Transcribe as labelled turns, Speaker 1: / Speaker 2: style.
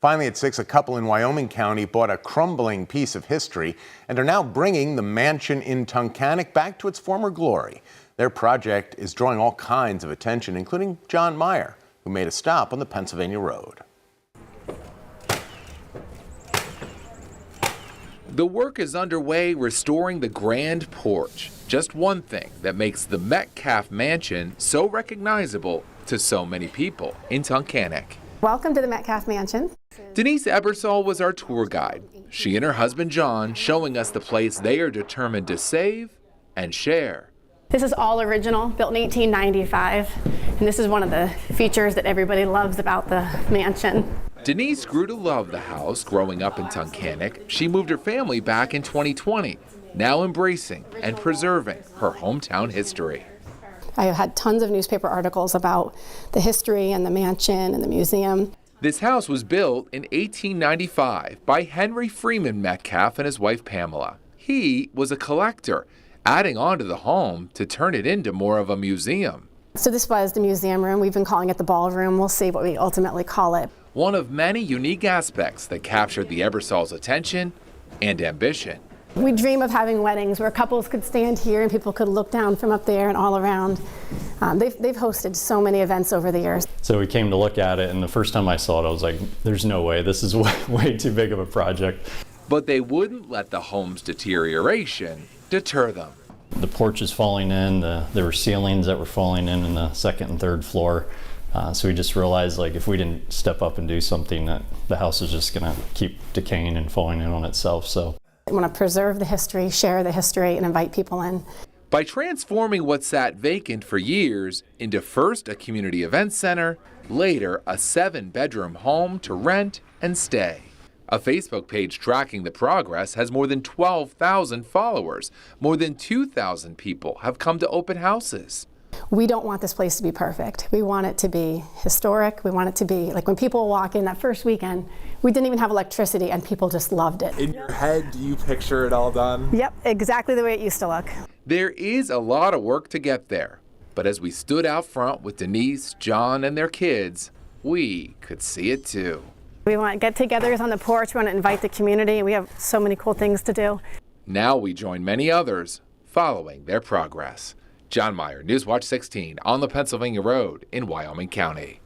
Speaker 1: Finally at 6, a couple in Wyoming County bought a crumbling piece of history and are now bringing the mansion in Tunkhannock back to its former glory. Their project is drawing all kinds of attention, including Jon Meyer, who made a stop on the Pennsylvania road.
Speaker 2: The work is underway restoring the grand porch, just one thing that makes the Metcalf mansion so recognizable to so many people in Tunkhannock.
Speaker 3: Welcome to the Metcalf Mansion.
Speaker 2: Denise Ebersol was our tour guide. She and her husband John showing us the place they are determined to save and share.
Speaker 3: This is all original, built in 1895, and this is one of the features that everybody loves about the mansion.
Speaker 2: Denise grew to love the house growing up in Tunkhannock. She moved her family back in 2020, now embracing and preserving her hometown history.
Speaker 3: I have had tons of newspaper articles about the history and the mansion and the museum.
Speaker 2: This house was built in 1895 by Henry Freeman Metcalf and his wife Pamela. He was a collector, adding on to the home to turn it into more of a museum.
Speaker 3: So this was the museum room. We've been calling it the ballroom. We'll see what we ultimately call it.
Speaker 2: One of many unique aspects that captured the Ebersols' attention and ambition.
Speaker 3: We dream of having weddings where couples could stand here and people could look down from up there and all around. They've hosted so many events over the years.
Speaker 4: So we came to look at it, and the first time I saw it, I was like, there's no way, this is way too big of a project.
Speaker 2: But they wouldn't let the home's deterioration deter them.
Speaker 4: The porch is falling in, there were ceilings that were falling in the second and third floor. So we just realized, like, if we didn't step up and do something, that the house is just gonna keep decaying and falling in on itself. So
Speaker 3: I want to preserve the history, share the history, and invite people in.
Speaker 2: By transforming what sat vacant for years into first a community event center, later a 7-bedroom home to rent and stay. A Facebook page tracking the progress has more than 12,000 followers. More than 2,000 people have come to open houses.
Speaker 3: We don't want this place to be perfect. We want it to be historic. We want it to be like when people walk in that first weekend, we didn't even have electricity and people just loved it.
Speaker 5: In your head, do you picture it all done?
Speaker 3: Yep, exactly the way it used to look.
Speaker 2: There is a lot of work to get there, but as we stood out front with Denise, John, and their kids, we could see it too.
Speaker 3: We want get-togethers on the porch. We want to invite the community. We have so many cool things to do.
Speaker 2: Now we join many others following their progress. Jon Meyer, Newswatch 16 on the Pennsylvania Road in Wyoming County.